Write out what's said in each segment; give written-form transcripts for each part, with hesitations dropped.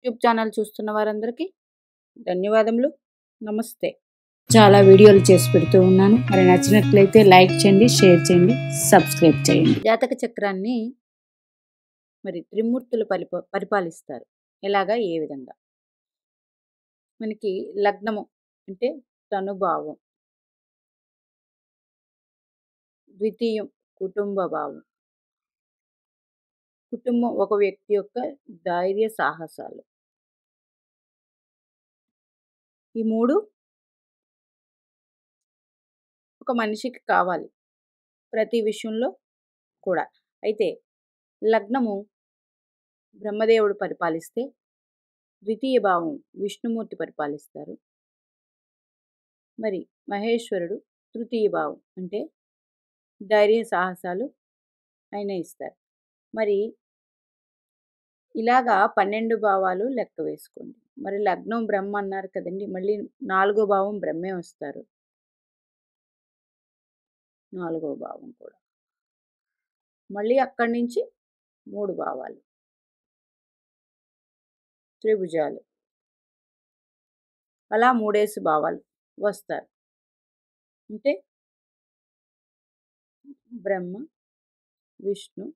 YouTube channel చూస్తున్న వారందరికీ ధన్యవాదములు. నమస్తే. చాలా వీడియోలు చేసి పెడుతూ ఉన్నాను. మరి నచ్చినట్లయితే లైక్ చేయండి, షేర్ చేయండి, సబ్స్క్రైబ్ చేయండి. జాతక చక్రాన్ని మరి త్రిమూర్తులు పరిపాలిస్తారు. ఎలాగా, ఏ విధంగా? మనకి లగ్నము అంటే తనుభావం, ద్వితీయం కుటుంబ భావం. కుటుంబం ఒక వ్యక్తి యొక్క ధైర్య సాహసాలు. ఈ మూడు ఒక మనిషికి కావాలి ప్రతి విషయంలో కూడా. అయితే లగ్నము బ్రహ్మదేవుడు పరిపాలిస్తే, ద్వితీయ భావం విష్ణుమూర్తి పరిపాలిస్తారు. మరి మహేశ్వరుడు తృతీయ భావం అంటే ధైర్య సాహసాలు ఆయన ఇస్తారు. మరి ఇలాగా 12 భావాలు లెక్క వేసుకోండి. మరి లగ్నం బ్రహ్మ అన్నారు కదండి, మళ్ళీ 4వ భావం బ్రహ్మే వస్తారు. 4వ భావం కూడా మళ్ళీ అక్కడి నుంచి 3 భావాలు, త్రిభుజాలు, అలా 3 భావాలు వస్తారు. అంటే బ్రహ్మ, విష్ణు,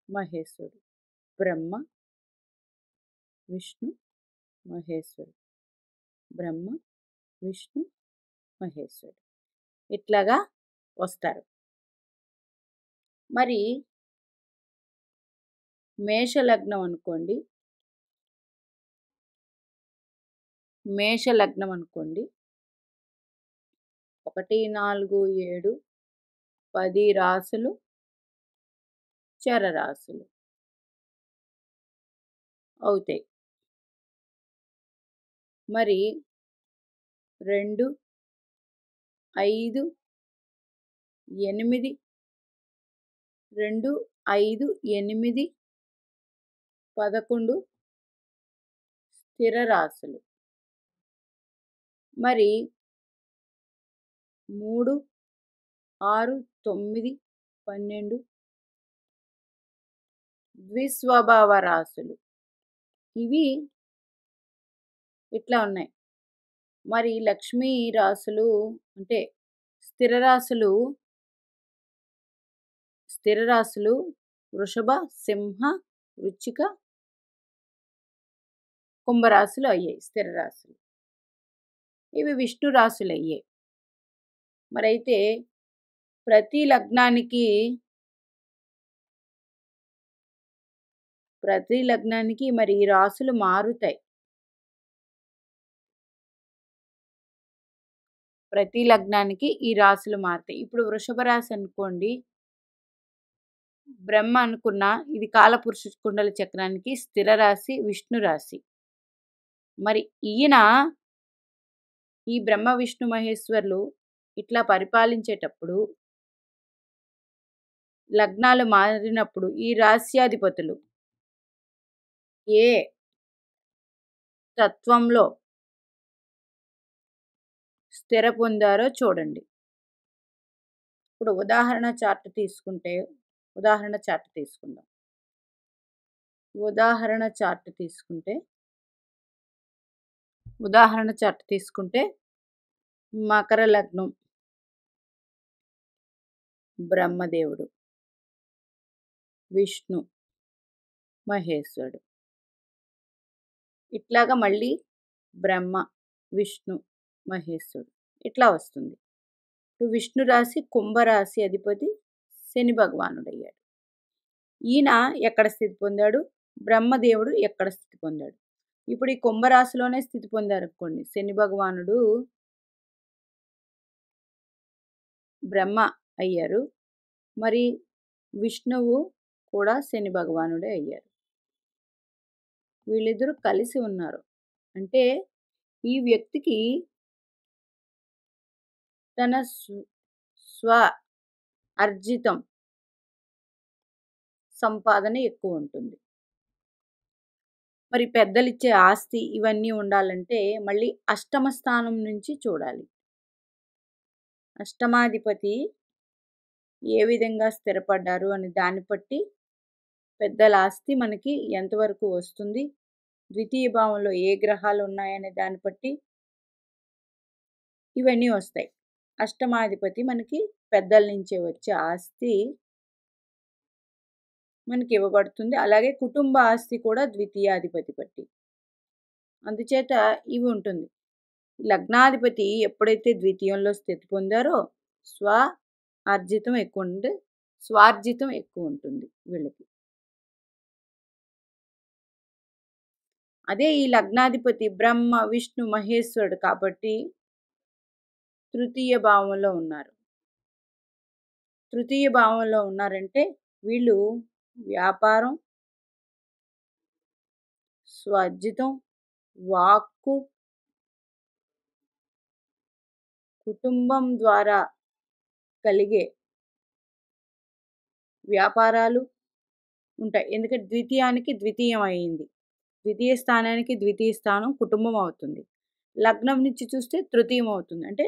మహేశ్వరుడు. బ్రహ్మ, విష్ణు, మహేశ్వరుడు. బ్రహ్మ, విష్ణు, మహేశ్వరుడు. ఇట్లాగా వస్తారు. మరి మేషలగ్నం అనుకోండి. మేషలగ్నం అనుకోండి. 1, 4, 7, 10 రాసులు, చరరాశులు అవుతాయి. మరి 2, 5, 8, 2, 5, 8, 11 స్థిర రాశులు. మరి 3, 6, 9, 12 ద్విస్వభావ రాశులు. ఇవి ఇట్లా ఉన్నాయి. మరి లక్ష్మీ రాశులు అంటే స్థిర రాశులు వృషభ, సింహ, వృశ్చిక, కుంభరాశులు అయ్యాయి స్థిర రాశులు. ఇవి విష్ణు రాశులు అయ్యాయి. మరైతే ప్రతి లగ్నానికి మరి ఈ రాశులు మారుతాయి. ప్రతి లగ్నానికి ఈ రాశులు మారుతాయి. ఇప్పుడు వృషభ రాశి అనుకోండి, బ్రహ్మ అనుకున్న ఇది కాలపురుష కుండల చక్రానికి స్థిర రాశి విష్ణు రాశి. మరి ఈయన ఈ బ్రహ్మ విష్ణు మహేశ్వరులు ఇట్లా పరిపాలించేటప్పుడు లగ్నాలు మారినప్పుడు ఈ రాశ్యాధిపతులు ఏ తత్వంలో స్థిర పొందారో చూడండి. ఇప్పుడు ఉదాహరణ చార్ట్ తీసుకుందాం. ఉదాహరణ చార్ట్ తీసుకుంటే మకర లగ్నం బ్రహ్మదేవుడు, విష్ణు, మహేశ్వరుడు. ఇట్లాగా మళ్ళీ బ్రహ్మ, విష్ణు, మహేశ్వరుడు ఇట్లా వస్తుంది. ఇప్పుడు విష్ణు రాశి కుంభరాశి అధిపతి శని భగవానుడు అయ్యాడు. ఈయన ఎక్కడ స్థితి పొందాడు? బ్రహ్మదేవుడు ఎక్కడ స్థితి పొందాడు? ఇప్పుడు ఈ కుంభరాశిలోనే స్థితి పొందారు అనుకోండి. శని భగవానుడు బ్రహ్మ అయ్యారు. మరి విష్ణువు కూడా శని భగవానుడే అయ్యారు. వీళ్ళిద్దరూ కలిసి ఉన్నారు. అంటే ఈ వ్యక్తికి తన స్వ అర్జితం సంపాదన ఎక్కువ ఉంటుంది. మరి పెద్దలిచ్చే ఆస్తి ఇవన్నీ ఉండాలంటే మళ్ళీ అష్టమ స్థానం నుంచి చూడాలి. అష్టమాధిపతి ఏ విధంగా స్థిరపడ్డారు అని దాన్ని బట్టి పెద్దల ఆస్తి మనకి ఎంతవరకు వస్తుంది, ద్వితీయ భావంలో ఏ గ్రహాలు ఉన్నాయనే దాన్ని బట్టి ఇవన్నీ వస్తాయి. అష్టమాధిపతి మనకి పెద్దల నుంచే వచ్చే ఆస్తి మనకి ఇవ్వబడుతుంది. అలాగే కుటుంబ ఆస్తి కూడా ద్వితీయాధిపతి బట్టి. అందుచేత ఇవి ఉంటుంది. లగ్నాధిపతి ఎప్పుడైతే ద్వితీయంలో స్థితి పొందారో స్వార్జితం ఎక్కువ ఉంటుంది వీళ్ళకి. అదే ఈ లగ్నాధిపతి బ్రహ్మ విష్ణు మహేశ్వరుడు కాబట్టి తృతీయ భావంలో ఉన్నారు. తృతీయ భావంలో ఉన్నారంటే వీళ్ళు వ్యాపారం, స్వార్జితం, వాక్కు, కుటుంబం ద్వారా కలిగే వ్యాపారాలు ఉంటాయి. ఎందుకంటే ద్వితీయానికి ద్వితీయం అయింది. ద్వితీయ స్థానానికి ద్వితీయ స్థానం కుటుంబం అవుతుంది. లగ్నం నుంచి చూస్తే తృతీయం అవుతుంది. అంటే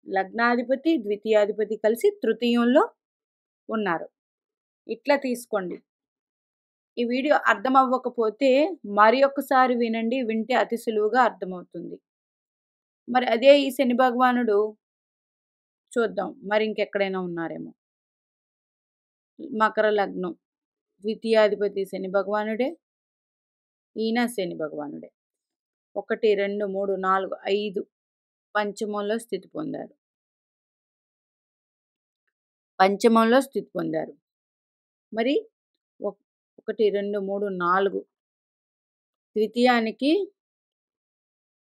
లగ్నాధిపతి ద్వితీయాధిపతి కలిసి తృతీయంలో ఉన్నారు. ఇట్లా తీసుకోండి. ఈ వీడియో అర్థం అవ్వకపోతే మరి ఒక్కసారి వినండి. వింటే అతి సులువుగా అర్థమవుతుంది. మరి అదే ఈ శని భగవానుడు చూద్దాం మరి ఇంకెక్కడైనా ఉన్నారేమో. మకర లగ్నం ద్వితీయాధిపతి శని భగవానుడే, ఈయన శని భగవానుడే. 1, 2, 3, 4, 5 పంచమంలో స్థితి పొందారు. మరి 1, 2, 3, 4 ద్వితీయానికి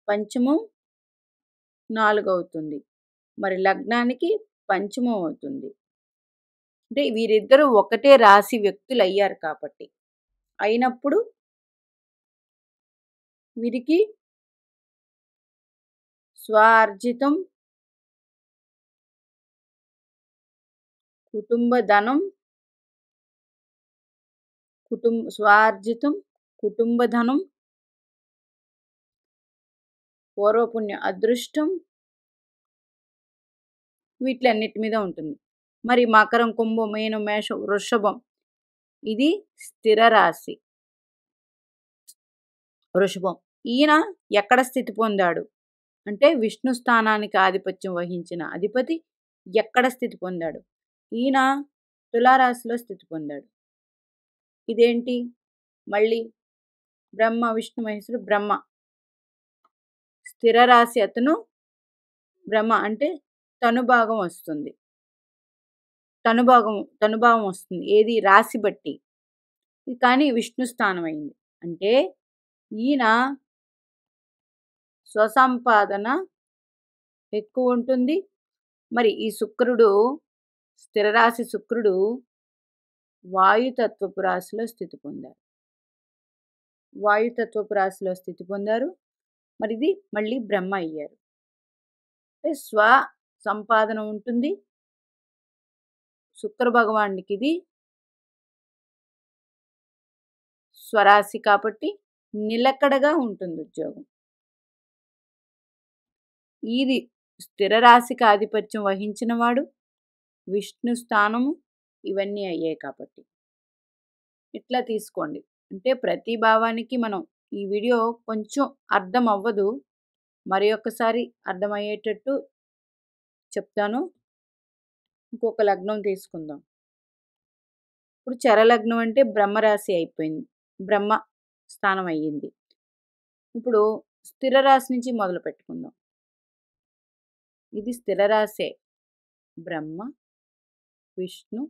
పంచమం 4 అవుతుంది. మరి లగ్నానికి పంచమం అవుతుంది. అంటే వీరిద్దరూ ఒకటే రాశి వ్యక్తులు అయ్యారు కాబట్టి అయినప్పుడు వీరికి స్వార్జితం, కుటుంబ ధనం, పూర్వపుణ్య అదృష్టం వీటిలన్నిటి మీద ఉంటుంది. మరి మకరం, కుంభం, మీనం, మేషం, వృషభం ఇది స్థిర రాశి. వృషభం ఈయన ఎక్కడ స్థితి పొందాడు అంటే విష్ణు స్థానానికి ఆధిపత్యం వహించిన అధిపతి ఎక్కడ స్థితి పొందాడు? ఈయన తులారాశిలో స్థితి పొందాడు. ఇదేంటి మళ్ళీ బ్రహ్మ విష్ణు మహేశ్వరుడు బ్రహ్మ స్థిర రాశి అతను బ్రహ్మ అంటే తనుభాగం వస్తుంది. తనుభావం వస్తుంది ఏది రాశి బట్టి. కానీ విష్ణు స్థానం అయింది అంటే ఈయన స్వసంపాదన ఎక్కువ ఉంటుంది. మరి ఈ శుక్రుడు స్థిర రాశి శుక్రుడు వాయుతత్వపు రాశిలో స్థితి పొందారు. మరి ఇది మళ్ళీ బ్రహ్మ అయ్యారు. స్వ సంపాదన ఉంటుంది. శుక్ర భగవానుడికి ఇది స్వరాశి కాబట్టి నిలకడగా ఉంటుంది ఉద్యోగం. ఇది స్థిర రాశికి ఆధిపత్యం వహించిన వాడు విష్ణు స్థానము ఇవన్నీ అయ్యాయి కాబట్టి ఇట్లా తీసుకోండి. అంటే ప్రతి భావానికి మనం ఈ వీడియో కొంచెం అర్థం అవ్వదు, మరి ఒక్కసారి అర్థమయ్యేటట్టు చెప్తాను. ఇంకొక లగ్నం తీసుకుందాం. ఇప్పుడు చరలగ్నం అంటే బ్రహ్మరాశి అయిపోయింది, బ్రహ్మ స్థానం అయ్యింది. ఇప్పుడు స్థిర రాశి నుంచి మొదలు పెట్టుకుందాం. ఇది స్థిర రాశే బ్రహ్మ విష్ణు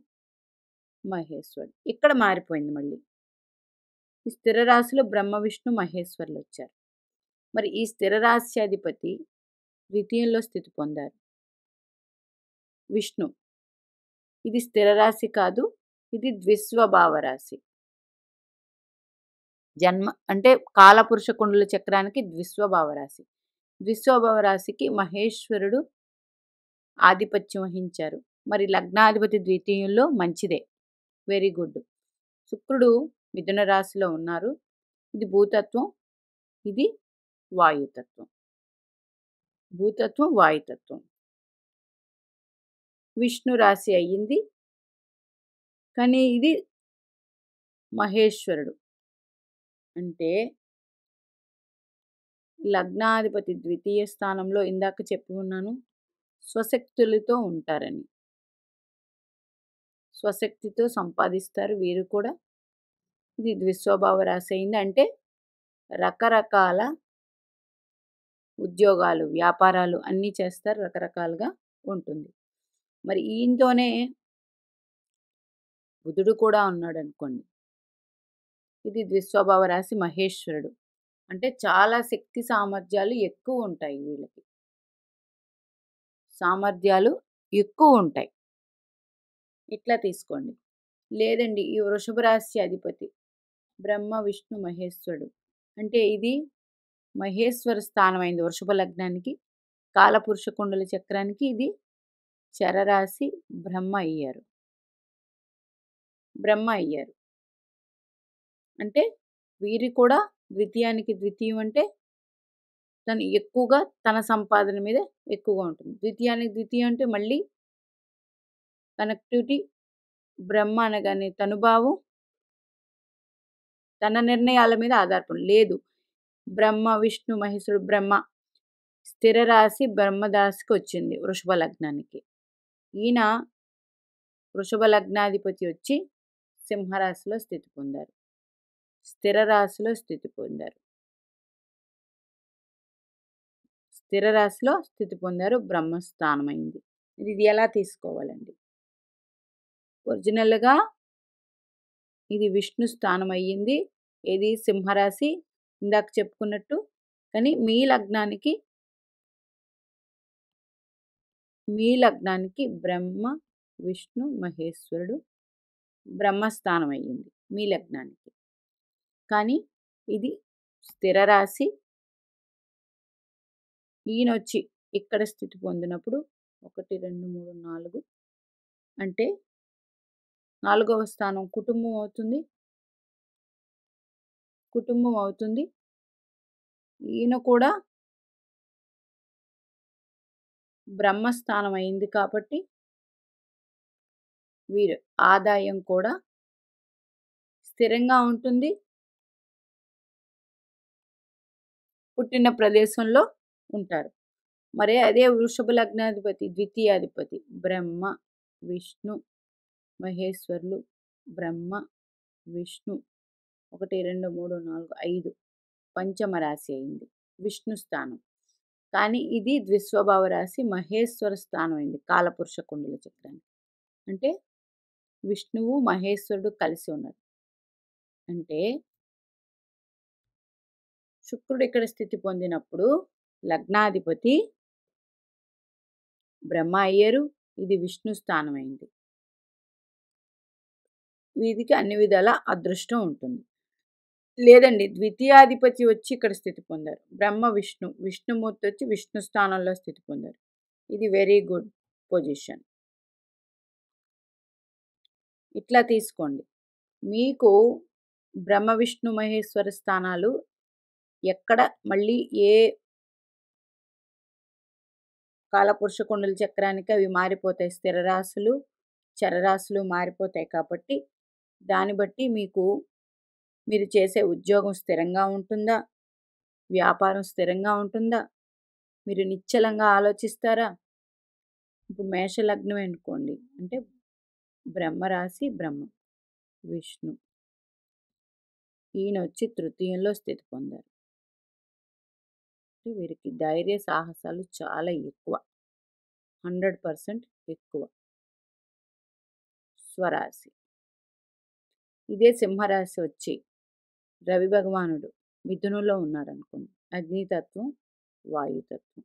మహేశ్వరుడు. ఇక్కడ మారిపోయింది మళ్ళీ. ఈ స్థిర రాశిలో బ్రహ్మ విష్ణు మహేశ్వరులు వచ్చారు. మరి ఈ స్థిర రాశ్యాధిపతి ద్వితీయంలో స్థితి పొందారు విష్ణు. ఇది స్థిర రాశి కాదు, ఇది ద్విస్వభావ రాశి. జన్మ అంటే కాలపురుష కుండల చక్రానికి ద్విస్వభావ రాశి. ద్విస్వభావ రాశికి మహేశ్వరుడు ఆధిపత్యం వహించారు. మరి లగ్నాధిపతి ద్వితీయంలో మంచిదే, వెరీ గుడ్. శుక్రుడు మిథున రాశిలో ఉన్నారు. ఇది భూతత్వం, ఇది వాయుతత్వం. వాయుతత్వం. విష్ణు రాశి అయ్యింది, కానీ ఇది మహేశ్వరుడు. అంటే లగ్నాధిపతి ద్వితీయ స్థానంలో ఇందాక చెప్పి ఉన్నాను స్వశక్తులతో ఉంటారని. స్వశక్తితో సంపాదిస్తారు వీరు కూడా. ఇది ద్విస్వభావ రాశి అయింది. అంటే రకరకాల ఉద్యోగాలు, వ్యాపారాలు అన్నీ చేస్తారు, రకరకాలుగా ఉంటుంది. మరి ఈయనతోనే బుధుడు కూడా ఉన్నాడనుకోండి. ఇది ద్విస్వభావ రాశి మహేశ్వరుడు. అంటే చాలా శక్తి సామర్థ్యాలు ఎక్కువ ఉంటాయి వీళ్ళకి. సామర్థ్యాలు ఎక్కువ ఉంటాయి. ఇట్లా తీసుకోండి. లేదండి ఈ వృషభ రాశి అధిపతి బ్రహ్మ విష్ణు మహేశ్వరుడు. అంటే ఇది మహేశ్వర స్థానమైంది వృషభ లగ్నానికి. కాలపురుష కుండల చక్రానికి ఇది చరరాశి బ్రహ్మ అయ్యారు. బ్రహ్మ అయ్యారు అంటే వీరి కూడా ద్వితీయానికి ద్వితీయం అంటే తను ఎక్కువగా తన సంపాదన మీద ఎక్కువగా ఉంటుంది. ద్వితీయానికి ద్వితీయం అంటే మళ్ళీ కనెక్టివిటీ. బ్రహ్మ అనగానే తనుభావం, తన నిర్ణయాల మీద ఆధారపడి లేదు. బ్రహ్మ విష్ణు మహేశ్వరుడు బ్రహ్మ స్థిర రాశి బ్రహ్మరాశికి వచ్చింది వృషభ లగ్నానికి. ఈయన వృషభ లగ్నాధిపతి వచ్చి సింహరాశిలో స్థితి పొందారు, స్థిర రాశిలో స్థితి పొందారు, స్థిర రాశిలో స్థితి పొందారు. బ్రహ్మస్థానమైంది. ఇది ఎలా తీసుకోవాలండి? ఒరిజినల్గా ఇది విష్ణు స్థానం అయ్యింది. ఇది సింహరాశి ఇందాక చెప్పుకున్నట్టు. కానీ మీ లగ్నానికి బ్రహ్మ విష్ణు మహేశ్వరుడు బ్రహ్మస్థానం అయ్యింది మీ లగ్నానికి. కానీ ఇది స్థిర రాశి. ఈయన వచ్చి ఇక్కడ స్థితి పొందినప్పుడు 1 2 3 4 అంటే 4వ స్థానం కుటుంబం అవుతుంది. కుటుంబం అవుతుంది. ఈయన కూడా బ్రహ్మస్థానం అయింది కాబట్టి వీరు ఆదాయం కూడా స్థిరంగా ఉంటుంది. పుట్టిన ప్రదేశంలో ఉంటారు. మరి అదే వృషభ లగ్నాధిపతి ద్వితీయాధిపతి బ్రహ్మ విష్ణు మహేశ్వరులు బ్రహ్మ విష్ణు 1 2 3 4 5 పంచమ రాశి అయింది, విష్ణు స్థానం. కానీ ఇది ద్విస్వభావ రాశి మహేశ్వర స్థానం అయింది కాలపురుష కుండల చక్రాన్ని. అంటే విష్ణువు మహేశ్వరుడు కలిసి ఉన్నారు. అంటే శుక్రుడు ఇక్కడ స్థితి పొందినప్పుడు లగ్నాధిపతి బ్రహ్మ అయ్యారు. ఇది విష్ణు స్థానం అయింది. వీరికి అన్ని విధాల అదృష్టం ఉంటుంది. లేదండి ద్వితీయాధిపతి వచ్చి ఇక్కడ స్థితి పొందారు. బ్రహ్మ విష్ణు విష్ణుమూర్తి వచ్చి విష్ణు స్థానంలో స్థితి పొందారు. ఇది వెరీ గుడ్ పొజిషన్. ఇట్లా తీసుకోండి. మీకు బ్రహ్మ విష్ణు మహేశ్వర స్థానాలు ఎక్కడ మళ్ళీ ఏ కాలపురుష కుండల చక్రానికి అవి మారిపోతాయి. స్థిర రాశులు చరరాశులు మారిపోతాయి కాబట్టి దాన్ని బట్టి మీరు చేసే ఉద్యోగం స్థిరంగా ఉంటుందా, వ్యాపారం స్థిరంగా ఉంటుందా, మీరు నిశ్చలంగా ఆలోచిస్తారా. ఇప్పుడు మేషలగ్నం అనుకోండి. అంటే బ్రహ్మరాశి బ్రహ్మ విష్ణు ఈయన వచ్చి తృతీయంలో స్థితి పొందారు. వీరికి ధైర్య సాహసాలు చాలా ఎక్కువ, 100% ఎక్కువ. స్వరాశి ఇదే సింహరాశి వచ్చి రవి భగవానుడు మిథునంలో ఉన్నారనుకోండి. అగ్నితత్వం వాయుతత్వం.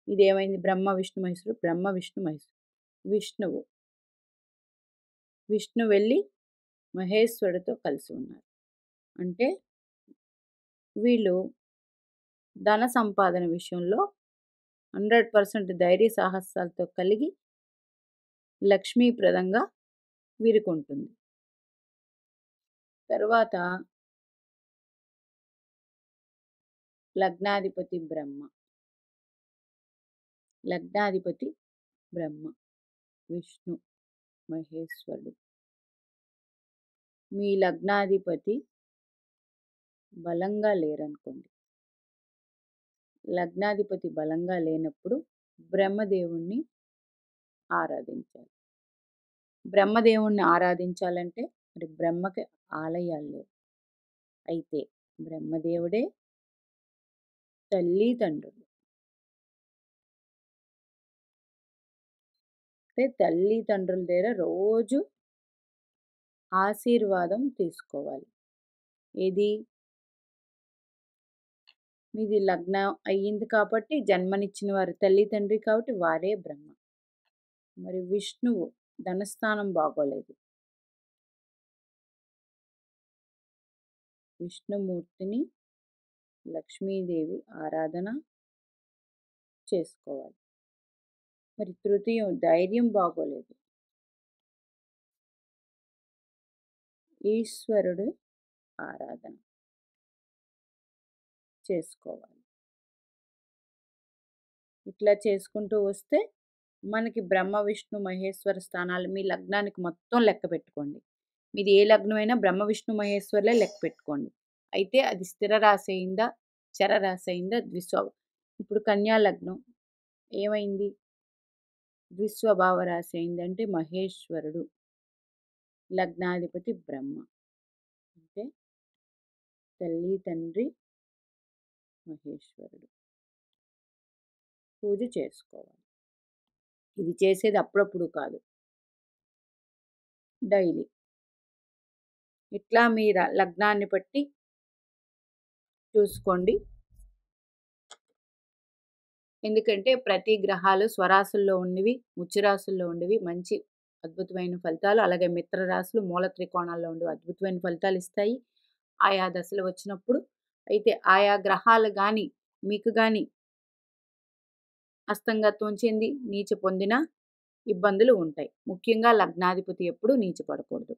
ఇదేమైంది? బ్రహ్మ విష్ణు మహేశ్వరుడు బ్రహ్మ విష్ణు మహేశ్వరుడు విష్ణు వెళ్ళి మహేశ్వరుడితో కలిసి ఉన్నారు. అంటే వీళ్ళు ధన సంపాదన విషయంలో 100% ధైర్య సాహసాలతో కలిగి లక్ష్మీప్రదంగా వీరికి ఉంటుంది. తర్వాత లగ్నాధిపతి బ్రహ్మ విష్ణు మహేశ్వరుడు. మీ లగ్నాధిపతి బలంగా లేరనుకోండి, లగ్నాధిపతి బలంగా లేనప్పుడు బ్రహ్మదేవుణ్ణి ఆరాధించాలి. బ్రహ్మదేవుణ్ణి ఆరాధించాలంటే మరి బ్రహ్మకి ఆలయాలు లేవు. అయితే బ్రహ్మదేవుడే తల్లి తండ్రులు. అంటే తల్లి తండ్రుల దగ్గర రోజు ఆశీర్వాదం తీసుకోవాలి. ఏది? మీది లగ్నం అయ్యింది కాబట్టి జన్మనిచ్చిన వారు తల్లి తండ్రి కాబట్టి వారే బ్రహ్మ. మరి విష్ణువు ధనస్థానం బాగోలేదు. విష్ణుమూర్తిని లక్ష్మీదేవి ఆరాధన చేసుకోవాలి. మరి తృతీయం ధైర్యం బాగోలేదు. ఈశ్వరుడు ఆరాధన చేసుకోవాలి. ఇట్లా చేసుకుంటూ వస్తే మనకి బ్రహ్మ విష్ణు మహేశ్వర స్థానాలు మీ లగ్నానికి మొత్తం లెక్క పెట్టుకోండి. మీది ఏ లగ్నమైనా బ్రహ్మ విష్ణు మహేశ్వర్లే లెక్క పెట్టుకోండి. అయితే అది స్థిర రాశి అయిందా, చర రాశి అయిందా, ఇప్పుడు కన్యా లగ్నం ఏమైంది? ద్విస్వభావ రాశి అయింది. అంటే మహేశ్వరుడు లగ్నాధిపతి బ్రహ్మ. అంటే తల్లి తండ్రి మహేశ్వరుడు పూజ చేసుకోవాలి. ఇది చేసేది అప్పుడప్పుడు కాదు, డైలీ. ఇట్లా మీ లగ్నాన్ని బట్టి చూసుకోండి. ఎందుకంటే ప్రతి గ్రహాలు స్వరాశుల్లో ఉన్నవి, ఉచ్చరాశుల్లో ఉండేవి మంచి అద్భుతమైన ఫలితాలు, అలాగే మిత్ర రాశులు మూల త్రికోణాల్లో ఉండేవి అద్భుతమైన ఫలితాలు ఇస్తాయి ఆయా దశలు వచ్చినప్పుడు. అయితే ఆయా గ్రహాలు కానీ మీకు కానీ అస్తంగత్వం చెంది నీచ పొందిన ఇబ్బందులు ఉంటాయి. ముఖ్యంగా లగ్నాధిపతి ఎప్పుడూ నీచపడకూడదు.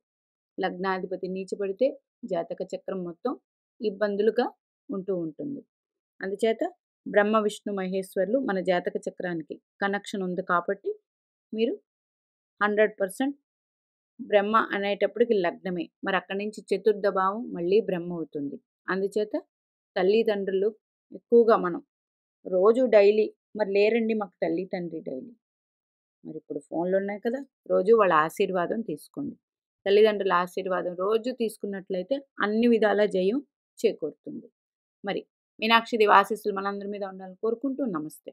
లగ్నాధిపతి నీచపడితే జాతక చక్రం మొత్తం ఇబ్బందులుగా ఉంటూ ఉంటుంది. అందుచేత బ్రహ్మ విష్ణు మహేశ్వర్లు మన జాతక చక్రానికి కనెక్షన్ ఉంది కాబట్టి మీరు 100% బ్రహ్మ అనేటప్పటికి లగ్నమే. మరి అక్కడి నుంచి చతుర్థ భావం మళ్ళీ బ్రహ్మ అవుతుంది. అందుచేత తల్లిదండ్రులు ఎక్కువగా మనం రోజు డైలీ మరి లేరండి మాకు తల్లి తండ్రి డైలీ, మరి ఇప్పుడు ఫోన్లు ఉన్నాయి కదా, రోజు వాళ్ళ ఆశీర్వాదం తీసుకోండి. తల్లిదండ్రుల ఆశీర్వాదం రోజు తీసుకున్నట్లయితే అన్ని విధాల జయం చేకూరుతుంది. మరి మీనాక్షి దేవి ఆశీస్సులు మనందరి మీద ఉండాలని కోరుకుంటూ నమస్తే.